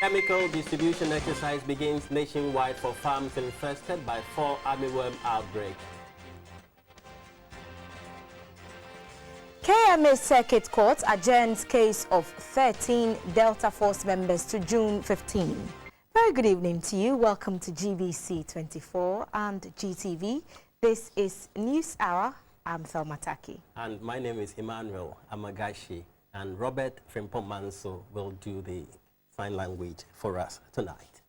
Chemical distribution exercise begins nationwide for farms infested by fall armyworm outbreak. KMA Circuit Court adjourns case of 13 Delta Force members to June 15. Very good evening to you. Welcome to GBC24 and GTV. This is News Hour. I'm Thelma Taki. And my name is Emmanuel Amagashi. And Robert Frimpong-Manso will do the sign language for us tonight.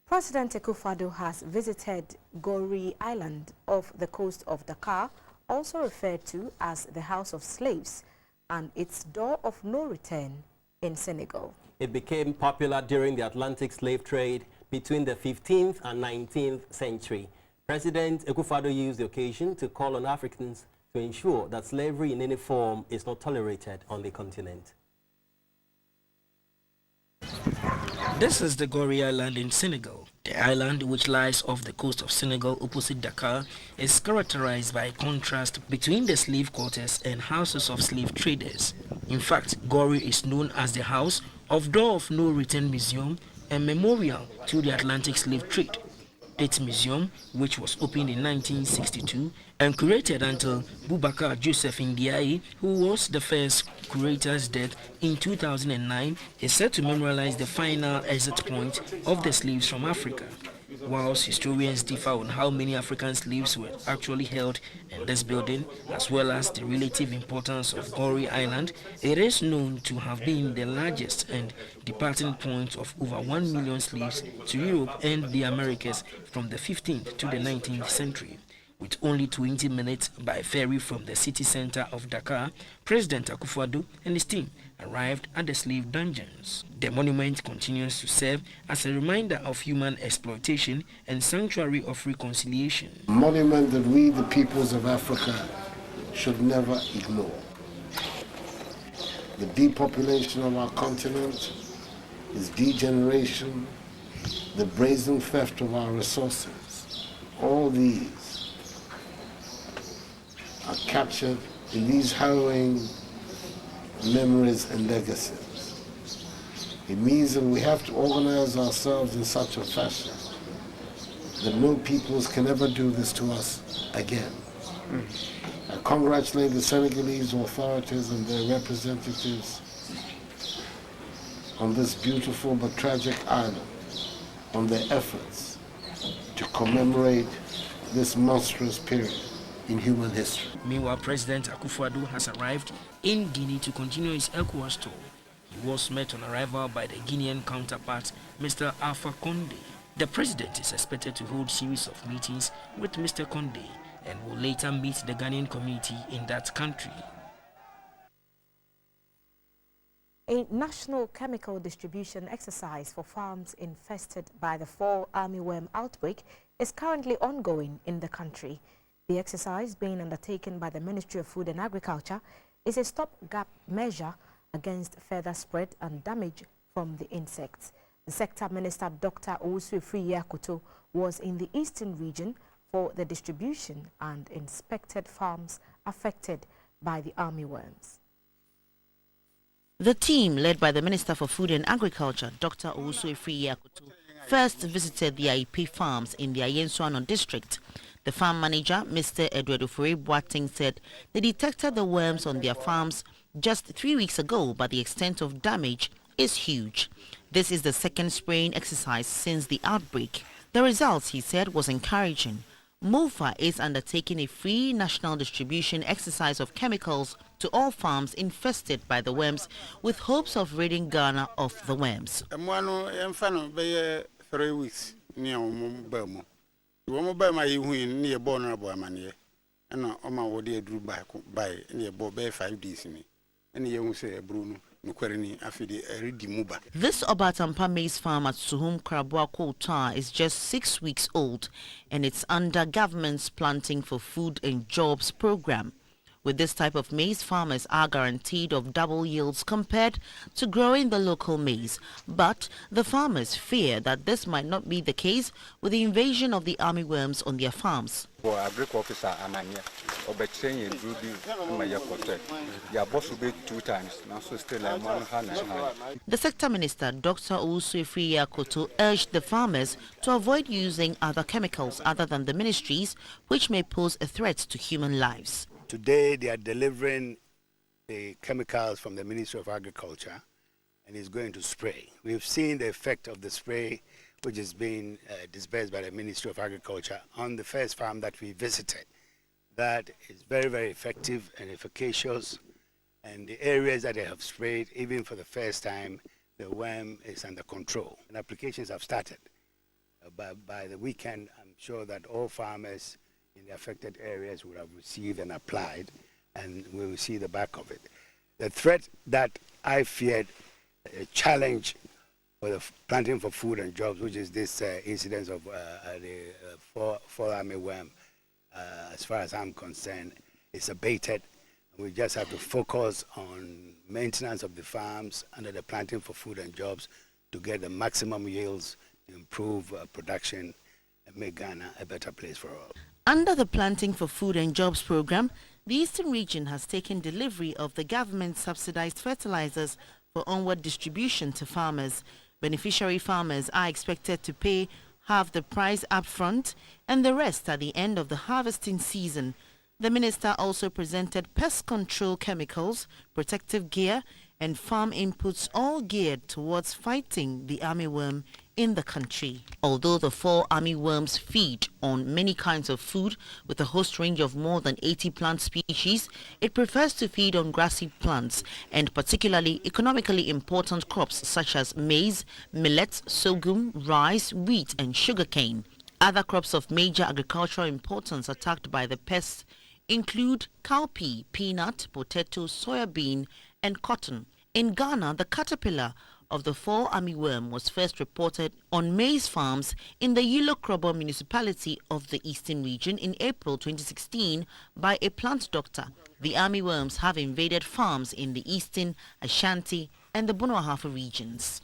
President Akufo-Addo has visited Gori Island off the coast of Dakar, also referred to as the House of Slaves, and its door of no return in Senegal. It became popular during the Atlantic slave trade between the 15th and 19th century. President Akufo-Addo used the occasion to call on Africans to ensure that slavery in any form is not tolerated on the continent. This is the Gori Island in Senegal. The island, which lies off the coast of Senegal opposite Dakar, is characterized by a contrast between the slave quarters and houses of slave traders. In fact, Gori is known as the House of Door of No Return Museum and memorial to the Atlantic slave trade. Its museum, which was opened in 1962 and curated until Boubacar Joseph Ndiaye, who was the first curator's death in 2009, is set to memorialize the final exit point of the slaves from Africa. Whilst historians differ on how many African slaves were actually held in this building, as well as the relative importance of Gori Island, it is known to have been the largest and departing point of over 1 million slaves to Europe and the Americas from the 15th to the 19th century. With only 20 minutes by ferry from the city center of Dakar, President Akufo-Addo and his team arrived at the slave dungeons. The monument continues to serve as a reminder of human exploitation and sanctuary of reconciliation. A monument that we, the peoples of Africa, should never ignore. The depopulation of our continent, its degeneration, the brazen theft of our resources, all these are captured in these harrowing memories and legacies. It means that we have to organize ourselves in such a fashion that no peoples can ever do this to us again. I congratulate the Senegalese authorities and their representatives on this beautiful but tragic island, on their efforts to commemorate this monstrous period in human history. Meanwhile, President Akufo-Addo has arrived in Guinea to continue his ECOWAS tour. He was met on arrival by the Guinean counterpart, Mr. Alpha Condé. The president is expected to hold a series of meetings with Mr. Condé and will later meet the Ghanaian community in that country. A national chemical distribution exercise for farms infested by the fall armyworm outbreak is currently ongoing in the country. The exercise being undertaken by the Ministry of Food and Agriculture is a stopgap measure against further spread and damage from the insects. The sector minister, Dr. Owusu-Efriye-Akoto, was in the eastern region for the distribution and inspected farms affected by the armyworms. The team, led by the Minister for Food and Agriculture, Dr. Owusu-Efriye-Akoto, first visited the IEP farms in the Ayensuano district. The farm manager, Mr. Edward Ofori-Boateng, said they detected the worms on their farms just 3 weeks ago, but the extent of damage is huge. This is the second spraying exercise since the outbreak. The results, he said, was encouraging. MOFA is undertaking a free national distribution exercise of chemicals to all farms infested by the worms, with hopes of ridding Ghana of the worms. 3 weeks near Woman by my near Bonner Mania, and on my woody drew by near Bobby 5 days in me. And you say Bruno, Nuquerini, Affidi, Ridi Muba. This Obatampa maize farm at Suhum Krabwa Kota is just 6 weeks old, and it's under government's Planting for Food and Jobs program. With this type of maize, farmers are guaranteed of double yields compared to growing the local maize. But the farmers fear that this might not be the case with the invasion of the armyworms on their farms. The sector minister, Dr. Owusu-Efiri Yakoto, urged the farmers to avoid using other chemicals other than the ministries, which may pose a threat to human lives. Today they are delivering the chemicals from the Ministry of Agriculture and is going to spray. We've seen the effect of the spray which is being dispersed by the Ministry of Agriculture on the first farm that we visited. That is very, very effective and efficacious, and the areas that they have sprayed, even for the first time, the worm is under control. And applications have started. By the weekend, I'm sure that all farmers in the affected areas would have received and applied, and we will see the back of it. The threat that I feared, a challenge for the planting for food and jobs, which is this incidence of the fall armyworm, as far as I'm concerned, is abated. We just have to focus on maintenance of the farms under the planting for food and jobs to get the maximum yields, to improve production, and make Ghana a better place for all. Under the Planting for Food and Jobs program, the Eastern region has taken delivery of the government-subsidized fertilizers for onward distribution to farmers. Beneficiary farmers are expected to pay half the price up front and the rest at the end of the harvesting season. The minister also presented pest control chemicals, protective gear, and farm inputs, all geared towards fighting the armyworm in the country. Although the fall armyworms feed on many kinds of food with a host range of more than 80 plant species, it prefers to feed on grassy plants and particularly economically important crops such as maize, millet, sorghum, rice, wheat and sugarcane. Other crops of major agricultural importance attacked by the pests include cowpea, peanut, potato, soybean and cotton. In Ghana, the caterpillar of the fall armyworm was first reported on maize farms in the Yulokrobo municipality of the Eastern region in April 2016 by a plant doctor. The armyworms have invaded farms in the Eastern, Ashanti and the Bono-Ahafo regions.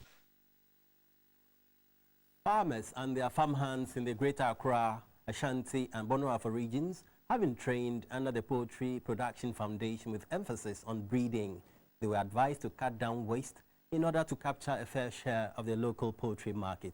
Farmers and their farmhands in the Greater Accra, Ashanti and Bono-Ahafo regions have been trained under the Poultry Production Foundation with emphasis on breeding. They were advised to cut down waste in order to capture a fair share of the local poultry market.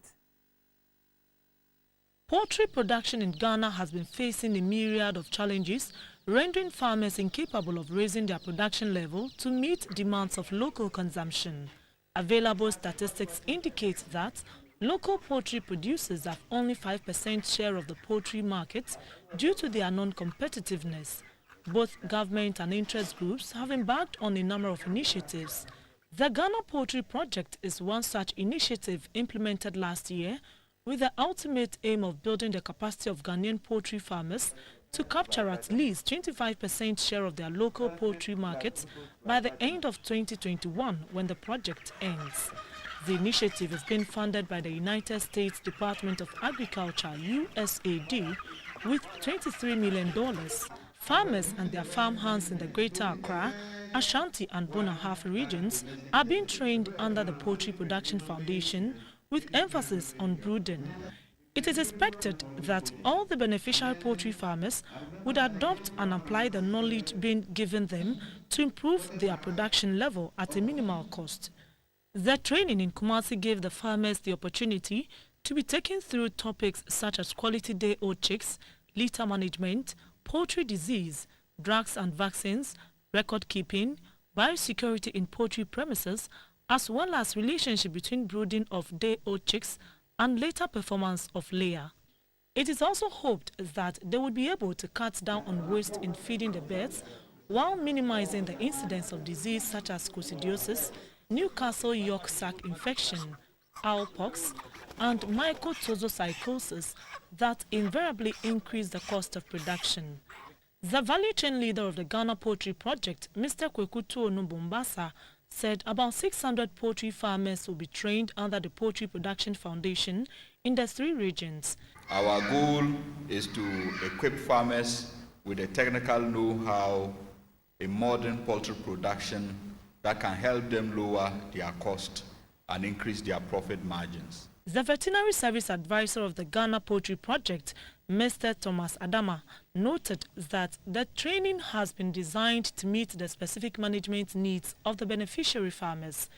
Poultry production in Ghana has been facing a myriad of challenges, rendering farmers incapable of raising their production level to meet demands of local consumption. Available statistics indicate that local poultry producers have only 5% share of the poultry market due to their non-competitiveness. Both government and interest groups have embarked on a number of initiatives. The Ghana Poultry Project is one such initiative implemented last year with the ultimate aim of building the capacity of Ghanaian poultry farmers to capture at least 25% share of their local poultry markets by the end of 2021 when the project ends. The initiative is being funded by the United States Department of Agriculture, USAID, with $23 million. Farmers and their farmhands in the Greater Accra, Ashanti and Bono-Ahafo regions are being trained under the Poultry Production Foundation with emphasis on brooding. It is expected that all the beneficial poultry farmers would adopt and apply the knowledge being given them to improve their production level at a minimal cost. The training in Kumasi gave the farmers the opportunity to be taken through topics such as quality day-old chicks, litter management, poultry disease, drugs and vaccines, record keeping, biosecurity in poultry premises, as well as relationship between brooding of day-old chicks and later performance of layer. It is also hoped that they would be able to cut down on waste in feeding the birds while minimizing the incidence of disease such as coccidiosis, Newcastle York sac infection, cowpox, and mycotoxopsychosis that invariably increase the cost of production. The value chain leader of the Ghana Poultry Project, Mr. Kwekutu Onubombasa, said about 600 poultry farmers will be trained under the Poultry Production Foundation in the 3 regions. Our goal is to equip farmers with the technical know-how a modern poultry production that can help them lower their cost and increase their profit margins. The Veterinary Service Advisor of the Ghana Poultry Project, Mr. Thomas Adama, noted that the training has been designed to meet the specific management needs of the beneficiary farmers.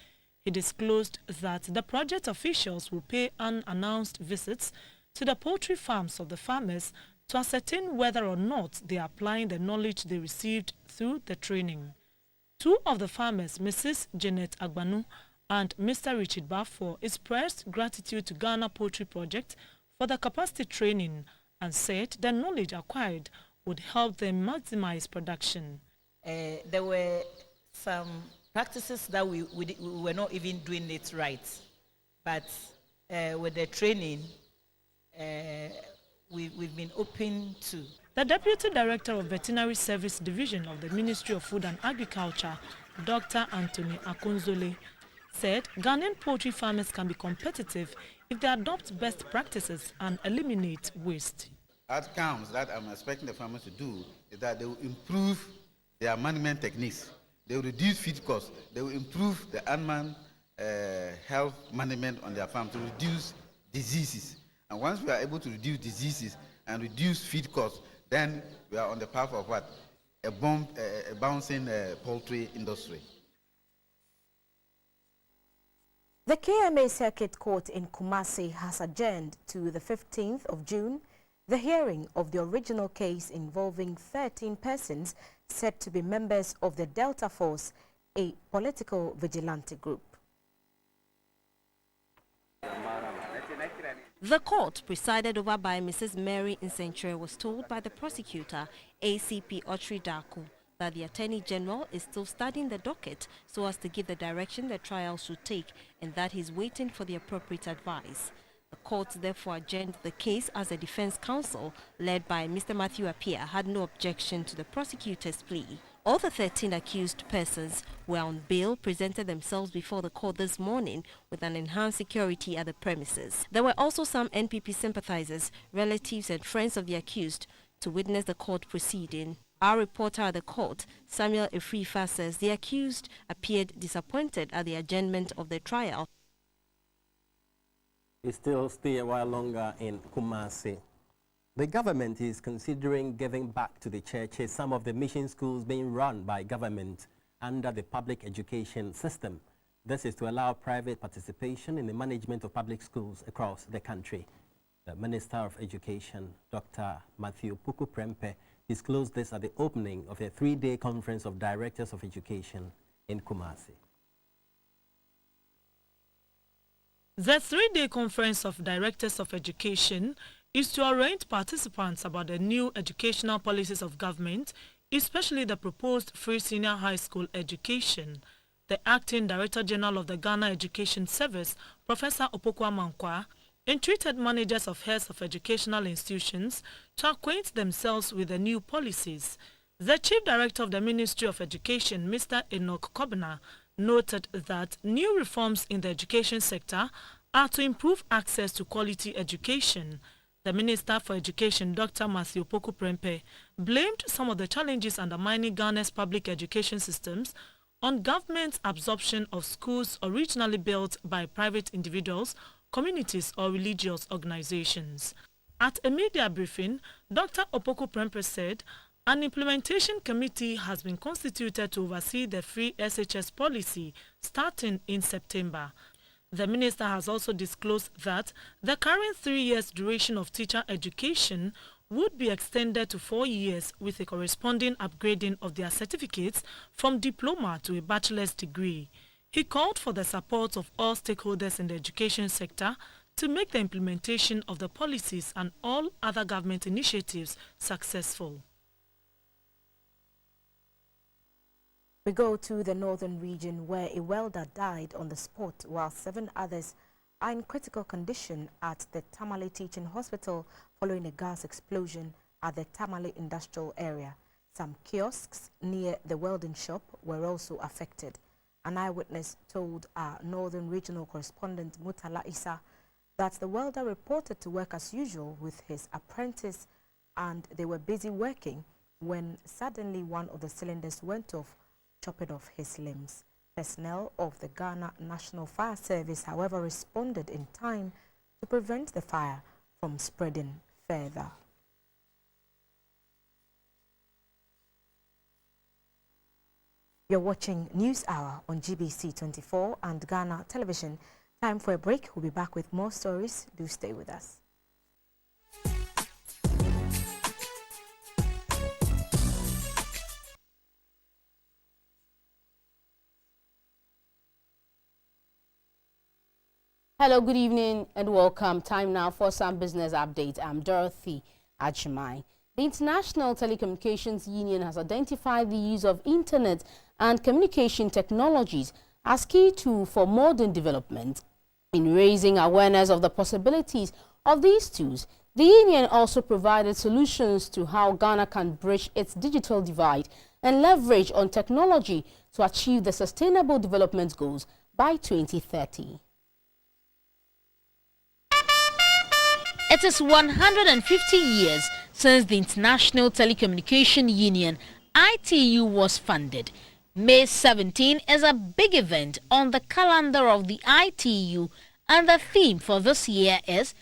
He disclosed that the project officials will pay unannounced visits to the poultry farms of the farmers to ascertain whether or not they are applying the knowledge they received through the training. Two of the farmers, Mrs. Janet Agbanu and Mr. Richard Bafor, expressed gratitude to Ghana Poultry Project for the capacity training and said the knowledge acquired would help them maximize production. There were some practices that we were not even doing it right, but with the training, we've been open to. The Deputy Director of Veterinary Service Division of the Ministry of Food and Agriculture, Dr. Anthony Akunzole, said Ghanaian poultry farmers can be competitive if they adopt best practices and eliminate waste. Outcomes that I'm expecting the farmers to do is that they will improve their management techniques, they will reduce feed costs, they will improve the animal health management on their farm to reduce diseases. And once we are able to reduce diseases and reduce feed costs, then we are on the path of what? A bouncing poultry industry. The KMA Circuit Court in Kumasi has adjourned to the 15th of June the hearing of the original case involving 13 persons said to be members of the Delta Force, a political vigilante group. The court, presided over by Mrs. Mary Nsentre, was told by the prosecutor, ACP Otri Daku, that the Attorney General is still studying the docket so as to give the direction the trial should take and that he's waiting for the appropriate advice. The court therefore adjourned the case as the defense counsel, led by Mr. Matthew Appiah, had no objection to the prosecutor's plea. All the 13 accused persons were on bail, presented themselves before the court this morning with an enhanced security at the premises. There were also some NPP sympathizers, relatives and friends of the accused to witness the court proceeding. Our reporter at the court, Samuel Efrifa, says the accused appeared disappointed at the adjournment of the trial. We still stay a while longer in Kumasi. The government is considering giving back to the churches some of the mission schools being run by government under the public education system. This is to allow private participation in the management of public schools across the country. The Minister of Education, Dr. Matthew Puku Prempeh, disclosed this at the opening of a 3-day conference of directors of education in Kumasi. The 3-day conference of directors of education is to orient participants about the new educational policies of government, especially the proposed free senior high school education. The Acting Director General of the Ghana Education Service, Professor Opokwa Mankwa, entreated managers of heads of educational institutions to acquaint themselves with the new policies. The Chief Director of the Ministry of Education, Mr. Enoch Kobna, noted that new reforms in the education sector are to improve access to quality education. The Minister for Education, Dr. Matthew Puku Prempeh, blamed some of the challenges undermining Ghana's public education systems on government's absorption of schools originally built by private individuals, communities or religious organizations. At a media briefing, Dr. Opoku Prempeh said an implementation committee has been constituted to oversee the free SHS policy starting in September. The minister has also disclosed that the current 3 years duration of teacher education would be extended to 4 years with a corresponding upgrading of their certificates from diploma to a bachelor's degree. He called for the support of all stakeholders in the education sector to make the implementation of the policies and all other government initiatives successful. We go to the northern region where a welder died on the spot while 7 others are in critical condition at the Tamale Teaching Hospital following a gas explosion at the Tamale industrial area. Some kiosks near the welding shop were also affected. An eyewitness told our northern regional correspondent Mutala Issa that the welder reported to work as usual with his apprentice and they were busy working when suddenly one of the cylinders went off, chopping off his limbs. Personnel of the Ghana National Fire Service, however, responded in time to prevent the fire from spreading further. You're watching News Hour on GBC24 and Ghana Television. Time for a break. We'll be back with more stories. Do stay with us. Hello, good evening and welcome. Time now for some business updates. I'm Dorothy Achimai. The International Telecommunications Union has identified the use of internet and communication technologies as key tool for modern development. In raising awareness of the possibilities of these tools, the union also provided solutions to how Ghana can bridge its digital divide and leverage on technology to achieve the Sustainable Development Goals by 2030. It is 150 years since the International Telecommunication Union, ITU, was founded. May 17 is a big event on the calendar of the ITU, and the theme for this year is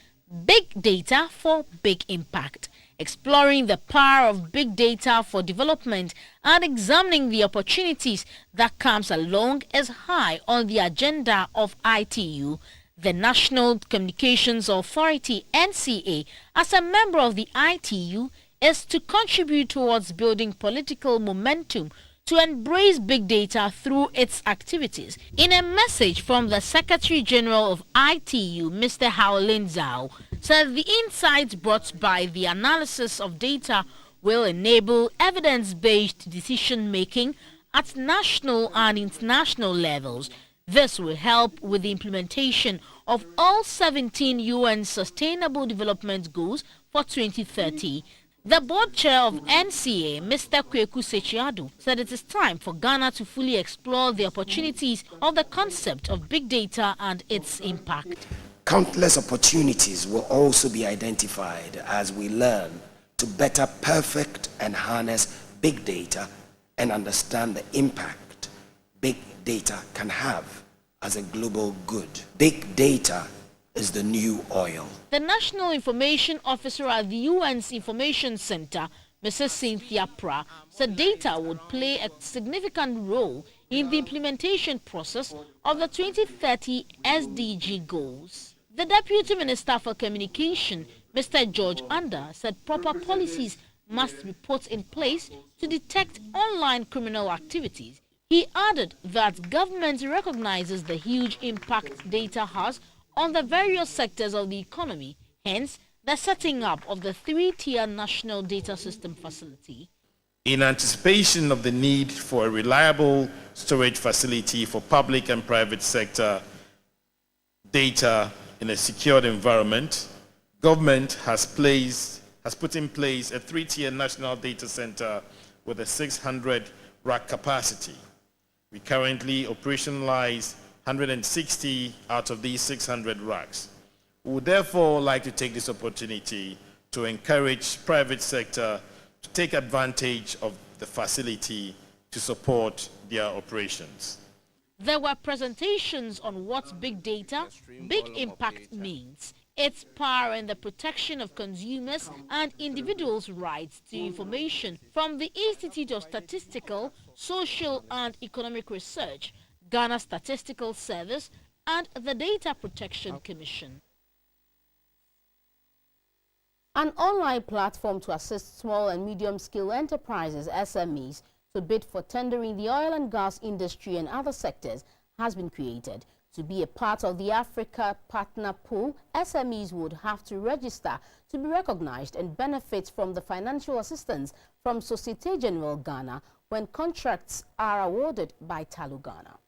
Big Data for Big Impact, exploring the power of big data for development and examining the opportunities that comes along is high on the agenda of ITU. The National Communications Authority, NCA, as a member of the ITU, is to contribute towards building political momentum to embrace big data through its activities. In a message from the Secretary General of ITU, Mr. Haolin Zhao, said the insights brought by the analysis of data will enable evidence-based decision-making at national and international levels. This will help with the implementation of all 17 UN Sustainable Development Goals for 2030. The board chair of NCA, Mr. Kweku Sechiado, said it is time for Ghana to fully explore the opportunities of the concept of big data and its impact. Countless opportunities will also be identified as we learn to better perfect and harness big data and understand the impact big data can have as a global good. Big data is the new oil. The National Information Officer at the UN's Information Center, Mrs. Cynthia Pra, said data would play a significant role in the implementation process of the 2030 SDG goals. The Deputy Minister for Communication, Mr. George Anda, said proper policies must be put in place to detect online criminal activities. He added that government recognizes the huge impact data has on the various sectors of the economy, hence the setting up of the 3-tier National Data System Facility. In anticipation of the need for a reliable storage facility for public and private sector data in a secured environment, government has put in place a 3-tier National Data Center with a 600 rack capacity. We currently operationalize 160 out of these 600 racks. We would therefore like to take this opportunity to encourage private sector to take advantage of the facility to support their operations. There were presentations on what big data, big impact means, its power in the protection of consumers and individuals' rights to information from the Institute of Statistical, Social and Economic Research, Ghana Statistical Service and the Data Protection Commission. An online platform to assist small and medium-scale enterprises, SMEs, to bid for tendering the oil and gas industry and other sectors has been created. To be a part of the Africa Partner Pool, SMEs would have to register to be recognized and benefit from the financial assistance from Societe Generale Ghana when contracts are awarded by Talu Ghana.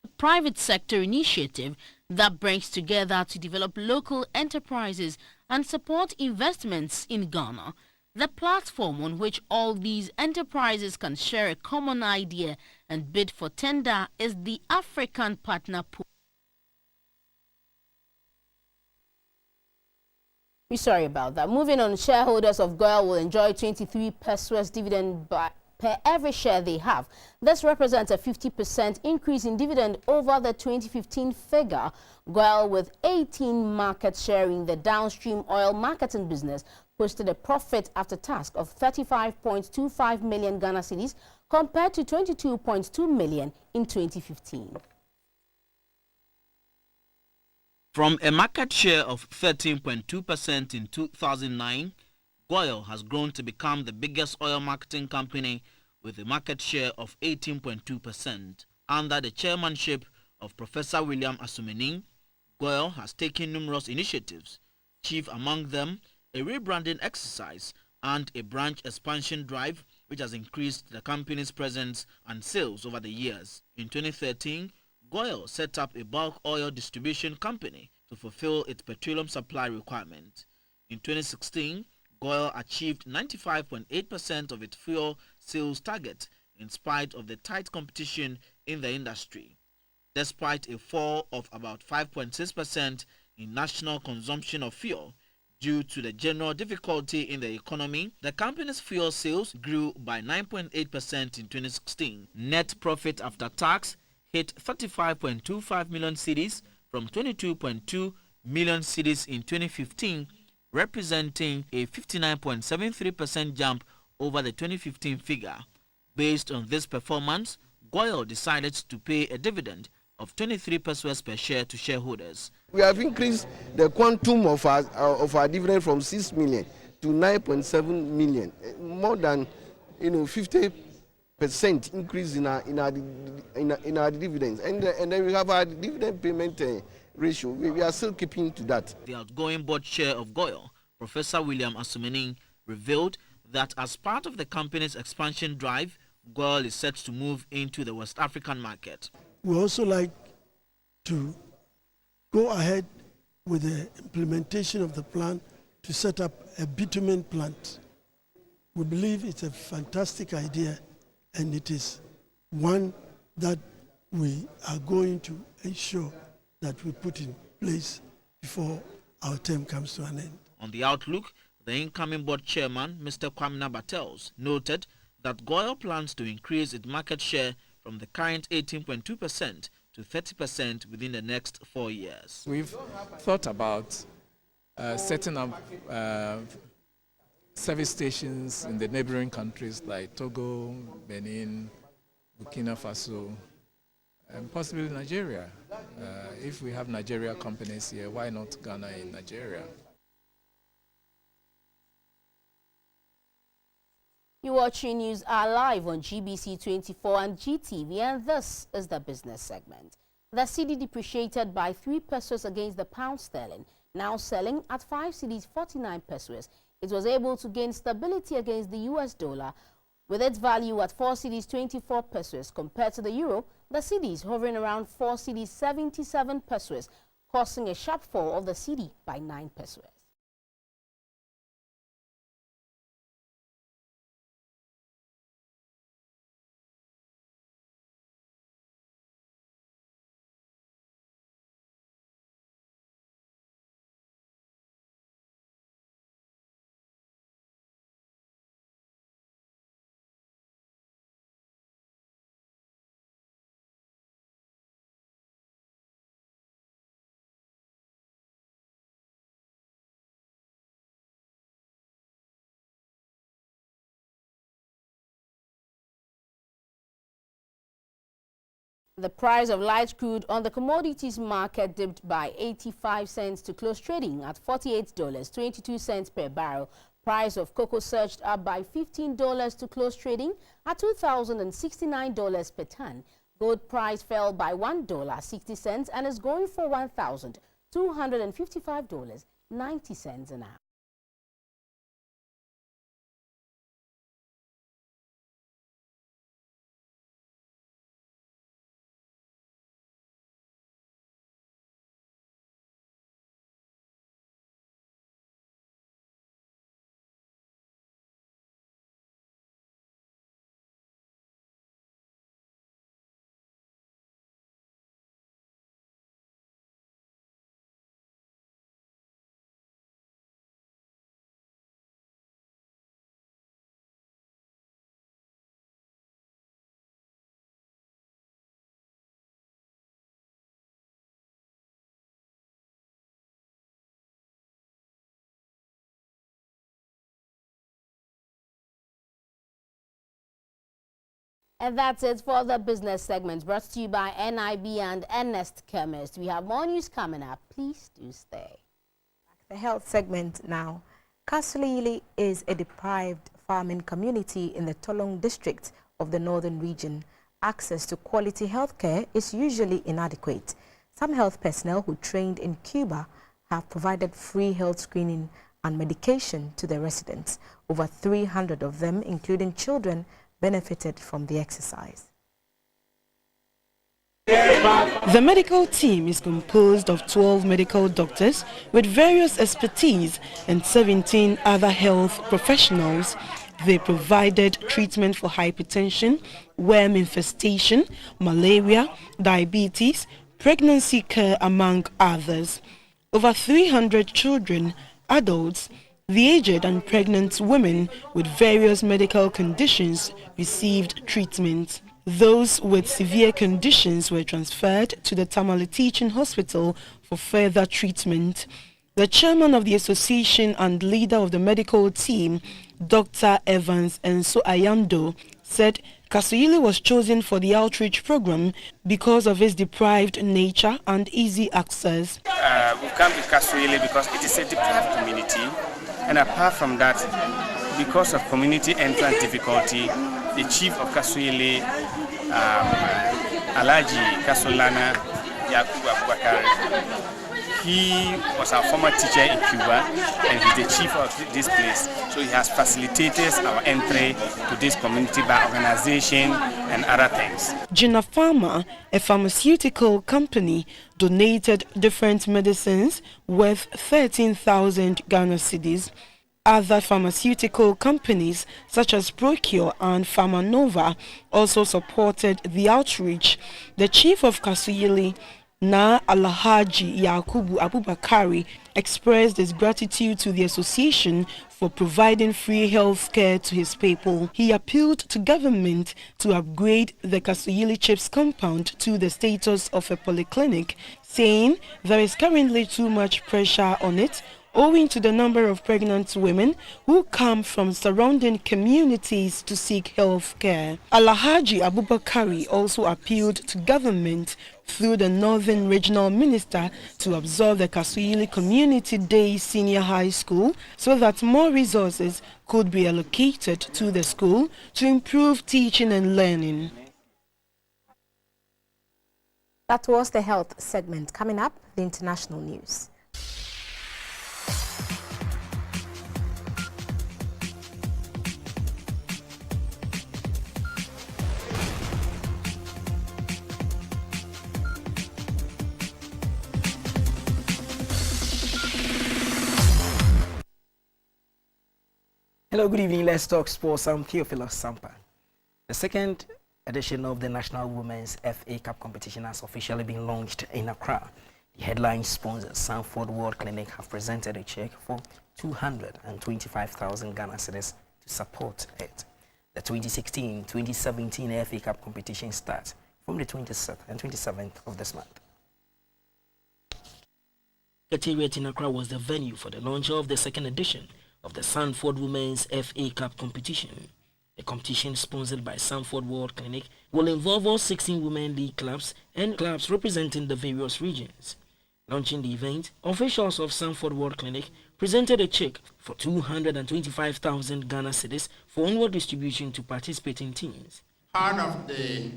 A private sector initiative that brings together to develop local enterprises and support investments in Ghana. The platform on which all these enterprises can share a common idea and bid for tender is the African Partner Pool. We're sorry about that. Moving on, shareholders of GOIL will enjoy 23 pesos dividend per every share they have. This represents a 50% increase in dividend over the 2015 figure. GOIL, with 18 market share in the downstream oil marketing business, posted a profit after tax of 35.25 million Ghana cedis compared to 22.2 million in 2015. From a market share of 13.2% in 2009, GOIL has grown to become the biggest oil marketing company with a market share of 18.2%. Under the chairmanship of Professor William Asumening, GOIL has taken numerous initiatives, chief among them a rebranding exercise and a branch expansion drive which has increased the company's presence and sales over the years. In 2013, GOIL set up a bulk oil distribution company to fulfill its petroleum supply requirement. In 2016, GOIL achieved 95.8% of its fuel sales target in spite of the tight competition in the industry. Despite a fall of about 5.6% in national consumption of fuel due to the general difficulty in the economy, the company's fuel sales grew by 9.8% in 2016. Net profit after tax hit 35.25 million cedis from 22.2 million cedis in 2015, representing a 59.73% jump over the 2015 figure. Based on this performance, GOIL decided to pay a dividend of 23 pesos per share to shareholders. We have increased the quantum of our dividend from 6 million to 9.7 million, more than 50% increase in our dividends, and then we have our dividend payment ratio. We are still keeping to that. The outgoing board chair of GOIL, Professor William Asumening, revealed that as part of the company's expansion drive, GOIL is set to move into the West African market. We also like to go ahead with the implementation of the plan to set up a bitumen plant. We believe it's a fantastic idea, and it is one that we are going to ensure that we put in place before our term comes to an end. On the outlook, the incoming board chairman, Mr. Kwamina Bartels, noted that GOIL plans to increase its market share from the current 18.2% to 30% within the next 4 years. We've thought about setting up service stations in the neighboring countries like Togo, Benin, Burkina Faso, and possibly Nigeria. If we have Nigeria companies here, why not Ghana in Nigeria? You're watching News Are live on GBC24 and GTV, and this is the business segment. The cedi depreciated by 3 pesos against the pound sterling, now selling at 5 cedis 49 pesos. It was able to gain stability against the US dollar, with its value at 4 cedis 24 pesos. Compared to the euro, the cedi is hovering around 4 cedis 77 pesos, causing a sharp fall of the cedi by 9 pesos. The price of light crude on the commodities market dipped by 85 cents to close trading at $48.22 per barrel. Price of cocoa surged up by $15 to close trading at $2,069 per ton. Gold price fell by $1.60 and is going for $1,255.90 an ounce. And that's it for the business segment brought to you by NIB and Ernest Chemist. We have more news coming up. Please do stay. The health segment now. Kasulili is a deprived farming community in the Tolong district of the northern region. Access to quality healthcare is usually inadequate. Some health personnel who trained in Cuba have provided free health screening and medication to the residents. Over 300 of them, including children, benefited from the exercise. The medical team is composed of 12 medical doctors with various expertise and 17 other health professionals. They provided treatment for hypertension, worm infestation, malaria, diabetes, pregnancy care, among others. Over 300 children, adults, the aged and pregnant women with various medical conditions received treatment. Those with severe conditions were transferred to the Tamale Teaching Hospital for further treatment. The chairman of the association and leader of the medical team, Dr. Evans Enso Ayando, said Kasuyili was chosen for the outreach program because of its deprived nature and easy access. We've come to Kasuyili because it is a deprived community, and apart from that, because of community entrance difficulty, the chief of Kasuyili, Alaji Kasolana Yakubu Abubakar, he was our former teacher in Cuba and he's the chief of this place. So he has facilitated our entry to this community by organization and other things. Gina Pharma, a pharmaceutical company, donated different medicines worth 13,000 Ghana cedis. Other pharmaceutical companies such as Procure and Pharmanova also supported the outreach. The chief of Kasuyili, Na Alhaji Yakubu Abubakari, expressed his gratitude to the association for providing free health care to his people. He appealed to government to upgrade the Kasuyili Chips compound to the status of a polyclinic, saying there is currently too much pressure on it owing to the number of pregnant women who come from surrounding communities to seek health care. Alhaji Abubakari also appealed to government through the Northern Regional Minister to absorb the Kasuyili Community Day Senior High School so that more resources could be allocated to the school to improve teaching and learning. That was the health segment. Coming up, the international news. Hello, good evening. Let's talk sports. I'm Theophilus Sampa. The second edition of the National Women's FA Cup competition has officially been launched in Accra. The headline sponsor, Sanford World Clinic, have presented a check for 225,000 Ghana cedis to support it. The 2016-2017 FA Cup competition starts from the 26th and 27th of this month. Secretariat in Accra was the venue for the launch of the second edition of the Sanford Women's FA Cup competition. The competition, sponsored by Sanford World Clinic, will involve all 16 women league clubs and clubs representing the various regions. Launching the event, officials of Sanford World Clinic presented a check for 225,000 Ghana cedis for onward distribution to participating teams. Part of the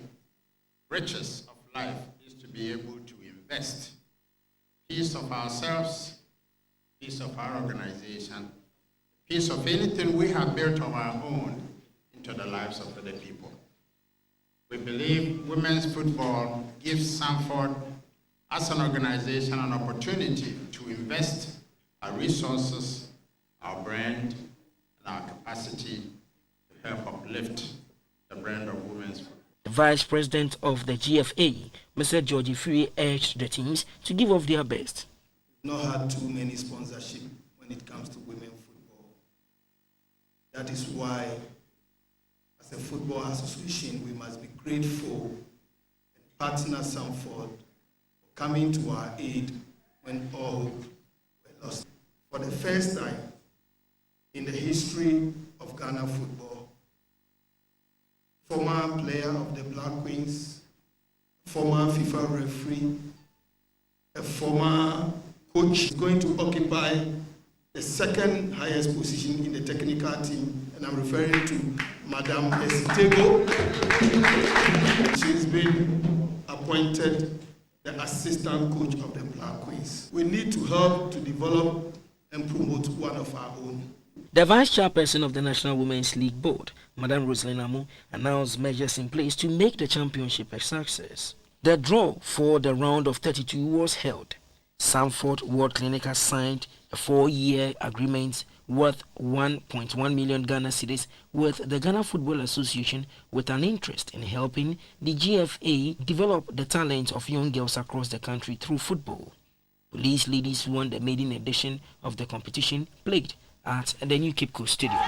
riches of life is to be able to invest piece of ourselves, piece of our organization, piece of anything we have built on our own into the lives of other people. We believe women's football gives Sanford as an organization an opportunity to invest our resources, our brand, and our capacity to help uplift the brand of women's football. The Vice President of the GFA, Mr. Georgie Fury, urged the teams to give of their best. Not had too many sponsorship when it comes to women football. That is why, as a football association, we must be grateful and partner Sanford for coming to our aid when all hope were lost. For the first time in the history of Ghana football, former player of the Black Queens, former FIFA referee, a former coach, is going to occupy the second highest position in the technical team, and I'm referring to Madame Esitego. She's been appointed the assistant coach of the Black Queens. We need to help to develop and promote one of our own. The Vice Chairperson of the National Women's League Board, Madame Rosalyn Amu, announced measures in place to make the championship a success. The draw for the round of 32 was held. Sanford World Clinic has signed a 4-year agreement worth 1.1 million Ghana cedis with the Ghana Football Association, with an interest in helping the GFA develop the talent of young girls across the country through football. Police ladies who won the maiden edition of the competition played at the New Cape Coast Stadium.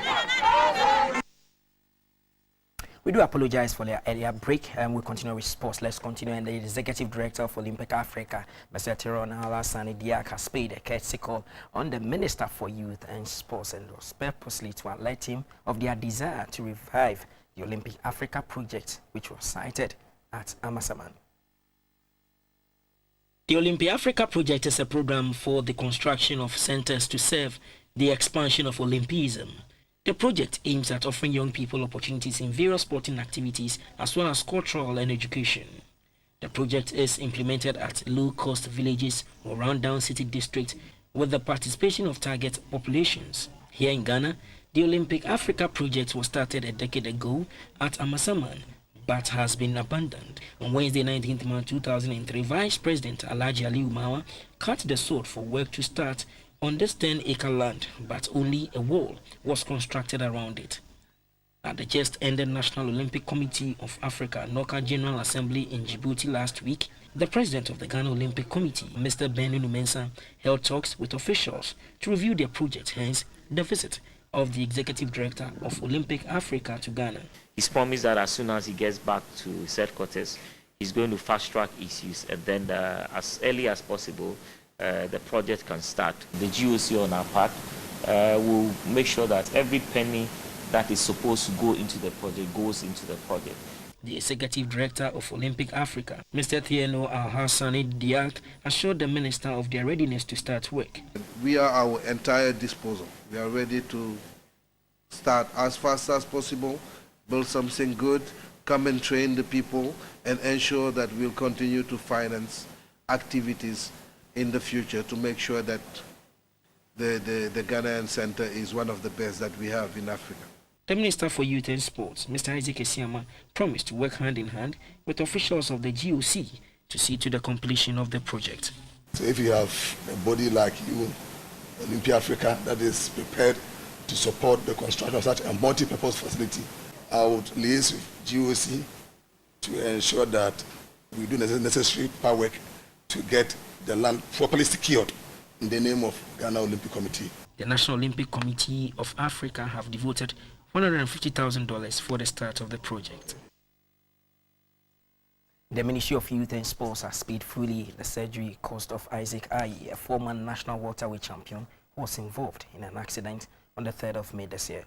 We do apologize for the earlier break, and we'll continue with sports. Let's continue. And the Executive Director of Olympic Africa, Mr. Tiron Alassane Diak, has paid a courtesy call on the Minister for Youth and Sports, and was purposely to alert him of their desire to revive the Olympic Africa project, which was cited at Amasaman. The Olympic Africa project is a program for the construction of centers to serve the expansion of Olympism. The project aims at offering young people opportunities in various sporting activities as well as cultural and education. The project is implemented at low-cost villages or rundown city districts with the participation of target populations. Here in Ghana, the Olympic Africa project was started a decade ago at Amasaman, but has been abandoned. On Wednesday, 19th March 2003, Vice President Alhaji Ali Umawa cut the sword for work to start on this 10-acre land, but only a wall was constructed around it. At the just ended National Olympic Committee of Africa NOCA General Assembly in Djibouti last week, the president of the Ghana Olympic Committee, Mr. Benny Numensa, held talks with officials to review their project, hence the visit of the Executive Director of Olympic Africa to Ghana. He's promised that as soon as he gets back to his headquarters, he's going to fast-track issues, and then as early as possible, the project can start. The GOC on our part will make sure that every penny that is supposed to go into the project goes into the project. The Executive Director of Olympic Africa, Mr. Tieno Alassane Diak, assured the Minister of their readiness to start work. We are at our entire disposal. We are ready to start as fast as possible, build something good, come and train the people, and ensure that we'll continue to finance activities in the future to make sure that the Ghanaian Center is one of the best that we have in Africa. The Minister for Youth and Sports, Mr. Isaac Esiama, promised to work hand in hand with officials of the GOC to see to the completion of the project. So if you have a body like you, Olympia Africa, that is prepared to support the construction of such a multi-purpose facility, I would liaise with GOC to ensure that we do the necessary paperwork to get the land properly secured in the name of Ghana Olympic Committee. The National Olympic Committee of Africa have devoted $150,000 for the start of the project. The Ministry of Youth and Sports has paid fully the surgery cost of Isaac Ayi, a former national welterweight champion who was involved in an accident on the 3rd of May this year.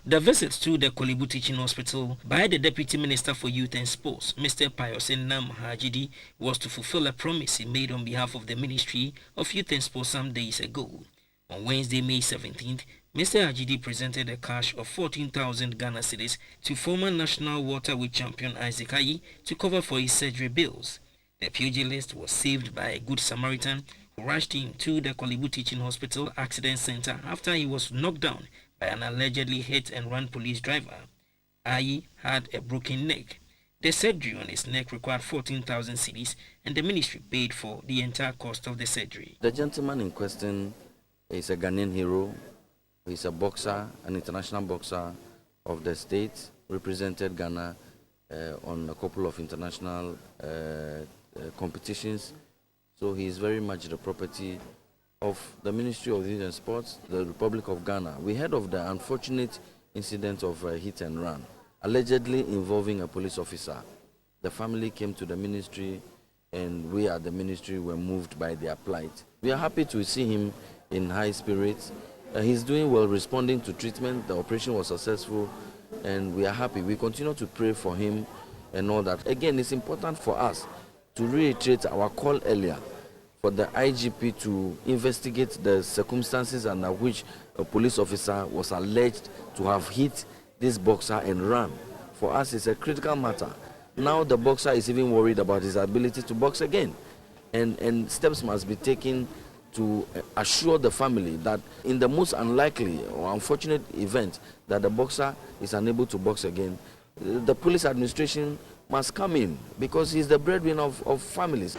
The visit to the Kolebu Teaching Hospital by the Deputy Minister for Youth and Sports, Mr. Payosin Nam Hajidi, was to fulfill a promise he made on behalf of the Ministry of Youth and Sports some days ago. On Wednesday, May 17th, Mr. Hajidi presented a cash of 14,000 Ghana cedis to former national welterweight champion Isaac Ayi to cover for his surgery bills. The pugilist was saved by a good Samaritan who rushed him to the Kolebu Teaching Hospital Accident Center after he was knocked down by an allegedly hit-and-run police driver. Ayi had a broken neck. The surgery on his neck required 14,000 cedis, and the ministry paid for the entire cost of the surgery. The gentleman in question is a Ghanaian hero. He's a boxer, an international boxer of the state, represented Ghana on a couple of international competitions. So he is very much the property of the Ministry of Youth and Sports, the Republic of Ghana. We heard of the unfortunate incident of a hit and run, allegedly involving a police officer. The family came to the ministry, and we at the ministry were moved by their plight. We are happy to see him in high spirits, He's doing well, responding to treatment. The operation was successful, and we are happy. We continue to pray for him and all that. Again, it's important for us to reiterate our call earlier for the IGP to investigate the circumstances under which a police officer was alleged to have hit this boxer and run. For us, it's a critical matter. Now the boxer is even worried about his ability to box again. And steps must be taken to assure the family that in the most unlikely or unfortunate event that the boxer is unable to box again, the police administration must come in because he's the breadwinner of families.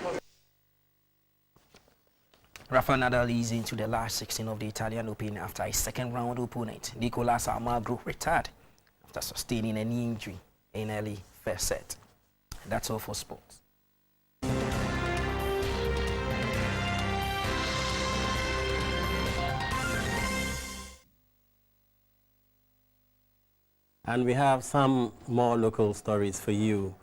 Rafael Nadal is into the last 16 of the Italian Open after his second round opponent, Nicolas Almagro, retired after sustaining an injury in early first set. That's all for sports. And we have some more local stories for you.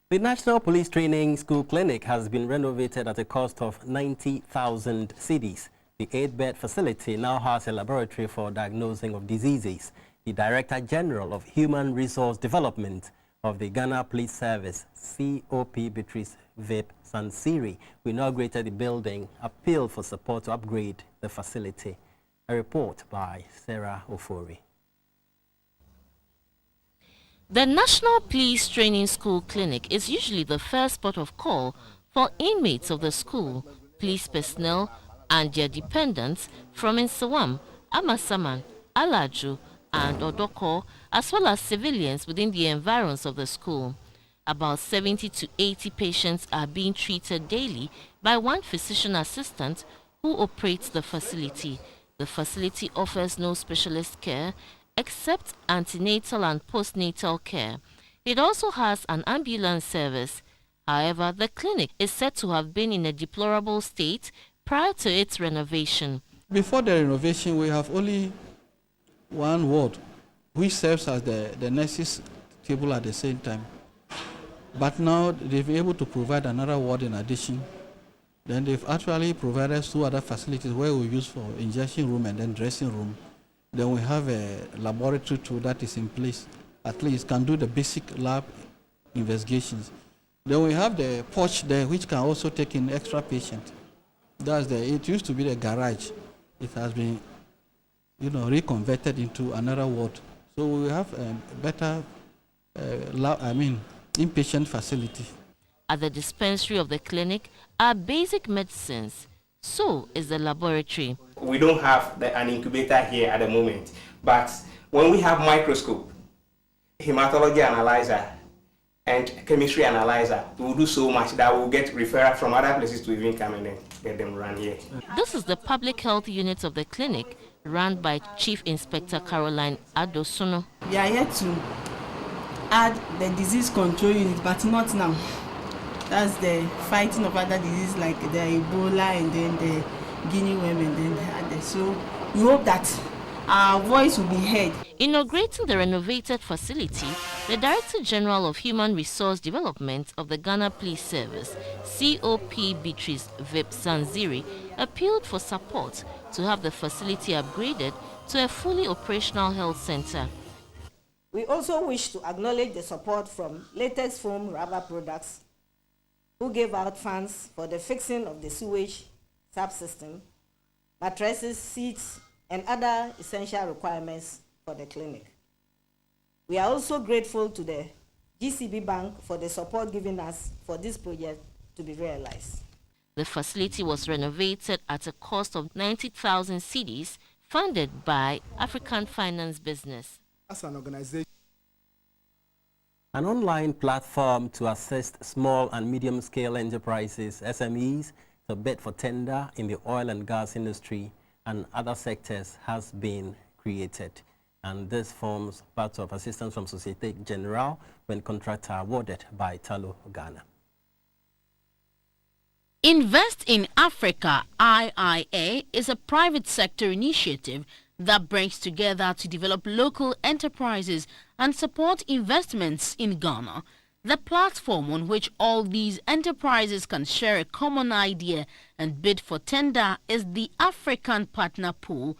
The National Police Training School Clinic has been renovated at a cost of 90,000 cedis. The 8-bed facility now has a laboratory for diagnosing of diseases. The Director General of Human Resource Development of the Ghana Police Service, COP Beatrice Vip Sansiri, who inaugurated the building, appealed for support to upgrade the facility. A report by Sarah Ofori. The National Police Training School Clinic is usually the first port of call for inmates of the school, police personnel and their dependents from Nsawam, Amasaman, Alaju and Odoko, as well as civilians within the environs of the school. About 70 to 80 patients are being treated daily by one physician assistant who operates the facility. The facility offers no specialist care except antenatal and postnatal care. It also has an ambulance service. However, the clinic is said to have been in a deplorable state prior to its renovation. Before the renovation, we have only one ward, which serves as the nurses' table at the same time. But now they've been able to provide another ward in addition. Then they've actually provided 2 other facilities where we use for injection room and then dressing room. Then we have a laboratory too that is in place. At least can do the basic lab investigations. Then we have the porch there which can also take in extra patients. It used to be the garage. It has been, reconverted into another ward. So we have a better, inpatient facility. At the dispensary of the clinic are basic medicines. So is the laboratory. We don't have an incubator here at the moment, but when we have microscope, hematology analyzer, and chemistry analyzer, we will do so much that we'll get referral from other places to even come and get them run here. This is the public health unit of the clinic, run by Chief Inspector Caroline Adosuno. We are here to add the disease control unit, but not now. That's the fighting of other diseases like the Ebola and then the Guinea worm and then the others. So we hope that our voice will be heard. Inaugurating the renovated facility, the Director General of Human Resource Development of the Ghana Police Service, COP Beatrice Vip Sansiri, appealed for support to have the facility upgraded to a fully operational health center. We also wish to acknowledge the support from Latex Foam Rubber Products, who gave out funds for the fixing of the sewage subsystem, mattresses, seats, and other essential requirements for the clinic. We are also grateful to the GCB Bank for the support given us for this project to be realized. The facility was renovated at a cost of 90,000 cedis, funded by African Finance Business. As an organization, an online platform to assist small and medium-scale enterprises, SMEs, to bid for tender in the oil and gas industry and other sectors has been created. And this forms part of assistance from Societe Generale when contracts are awarded by Talo Ghana. Invest in Africa, IIA, is a private sector initiative that brings together to develop local enterprises and support investments in Ghana. The platform on which all these enterprises can share a common idea and bid for tender is the African Partner Pool,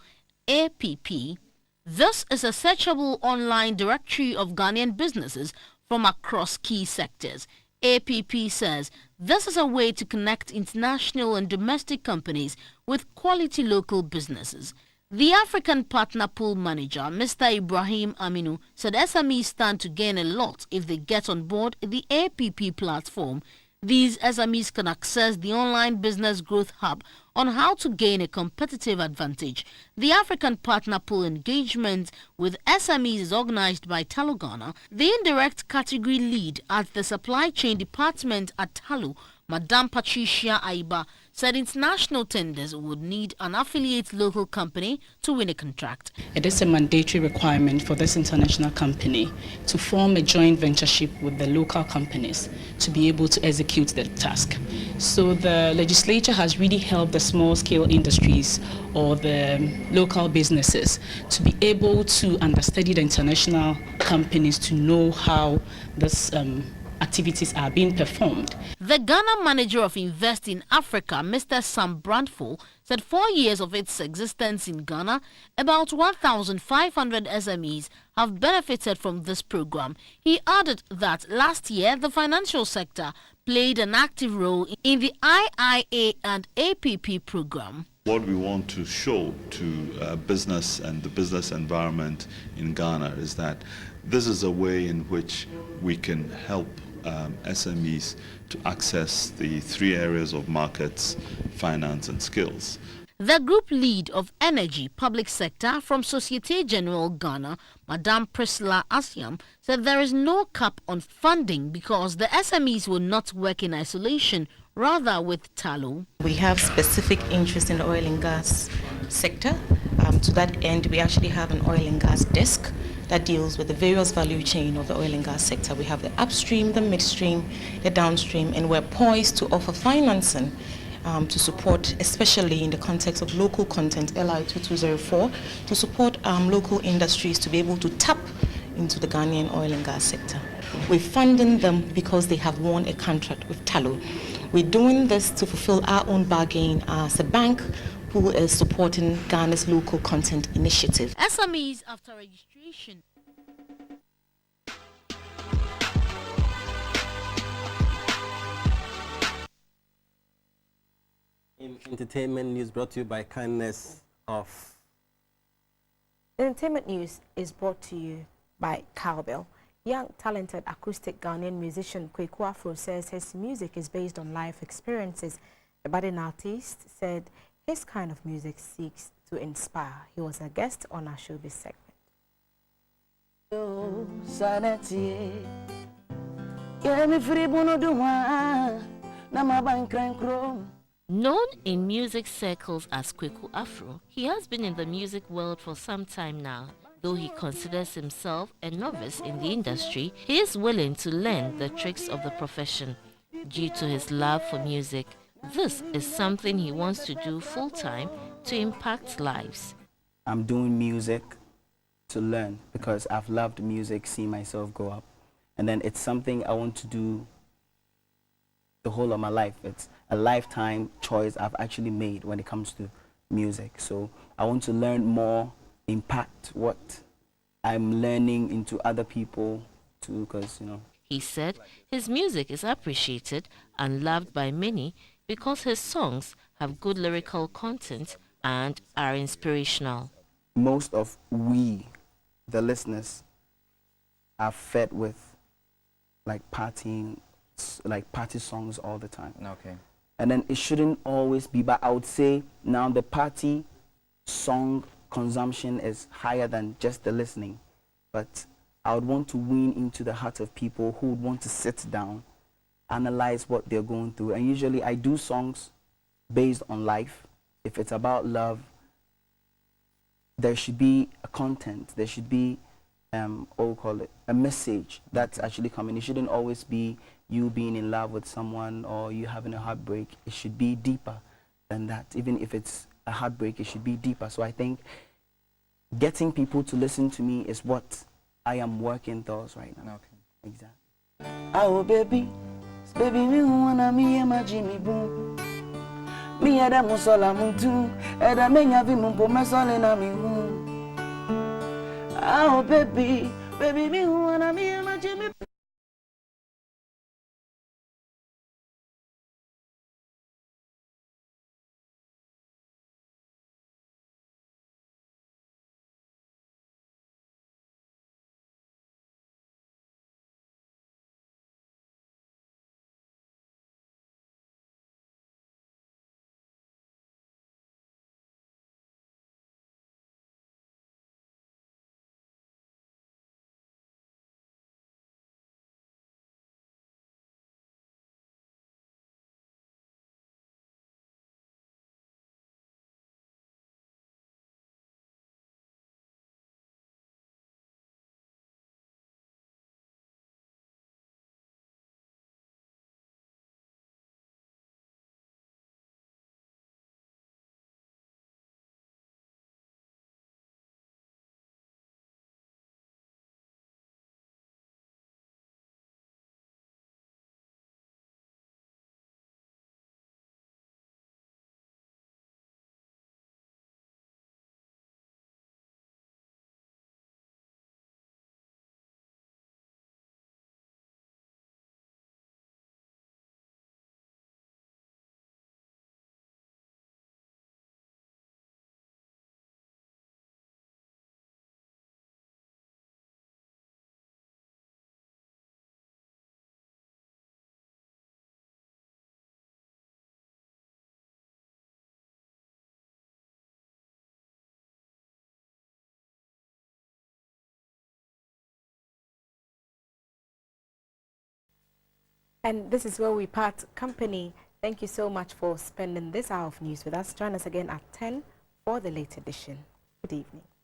APP. This is a searchable online directory of Ghanaian businesses from across key sectors. APP says this is a way to connect international and domestic companies with quality local businesses. The African Partner Pool manager, Mr. Ibrahim Aminu, said SMEs stand to gain a lot if they get on board the APP platform. These SMEs can access the online business growth hub on how to gain a competitive advantage. The African Partner Pool engagement with SMEs is organized by Talu Ghana. The indirect category lead at the supply chain department at Talu, Madame Patricia Aiba, said international tenders would need an affiliate local company to win a contract. It is a mandatory requirement for this international company to form a joint ventureship with the local companies to be able to execute the task. So the legislature has really helped the small-scale industries or the local businesses to be able to understudy the international companies to know how this activities are being performed. The Ghana manager of Invest in Africa, Mr. Sam Brandful, said 4 years of its existence in Ghana, about 1,500 SMEs have benefited from this program. He added that last year the financial sector played an active role in the IIA and APP program. What we want to show to business and the business environment in Ghana is that this is a way in which we can help SMEs to access the 3 areas of markets, finance and skills. The group lead of energy public sector from Societe Generale Ghana, Madame Priscilla Asiam, said there is no cap on funding because the SMEs will not work in isolation, rather with Talu. We have specific interest in the oil and gas sector. To that end, we actually have an oil and gas desk that deals with the various value chain of the oil and gas sector. We have the upstream, the midstream, the downstream, and we're poised to offer financing to support, especially in the context of local content, LI 2204, to support local industries to be able to tap into the Ghanaian oil and gas sector. We're funding them because they have won a contract with Talu. We're doing this to fulfill our own bargain as a bank who is supporting Ghana's local content initiative. SMEs after registration. Entertainment news brought to you by kindness of... Entertainment news is brought to you by Cowbell. Young, talented acoustic Ghanaian musician Kweku Afro says his music is based on life experiences. The budding artist said his kind of music seeks to inspire. He was a guest on our showbiz segment. Known in music circles as Kweku Afro, he has been in the music world for some time now. Though he considers himself a novice in the industry, he is willing to learn the tricks of the profession. Due to his love for music, this is something he wants to do full-time to impact lives. I'm doing music to learn because I've loved music, seeing myself grow up. And then it's something I want to do the whole of my life. It's a lifetime choice I've actually made when it comes to music. So I want to learn more, impact what I'm learning into other people too, because, you know. He said his music is appreciated and loved by many because his songs have good lyrical content and are inspirational. Most of we, the listeners, are fed with like party songs all the time. Okay. And then it shouldn't always be, but I would say now the party song consumption is higher than just the listening. But I would want to win into the heart of people who would want to sit down, analyze what they're going through. And usually I do songs based on life. If it's about love, there should be a content, there should be what we call it, a message that's actually coming. It shouldn't always be you being in love with someone or you having a heartbreak. It should be deeper than that. Even if it's a heartbreak, it should be deeper. So I think getting people to listen to me is what I am working towards right now. Okay. Exactly. Oh baby, baby me wanna me and my Jimmy boom. Mi eda musola muntu, eda menya vi mumpo mesole na mi hu. Oh baby, baby mi hu na mi imagine. And this is where we part company. Thank you so much for spending this hour of news with us. Join us again at 10 for the late edition. Good evening.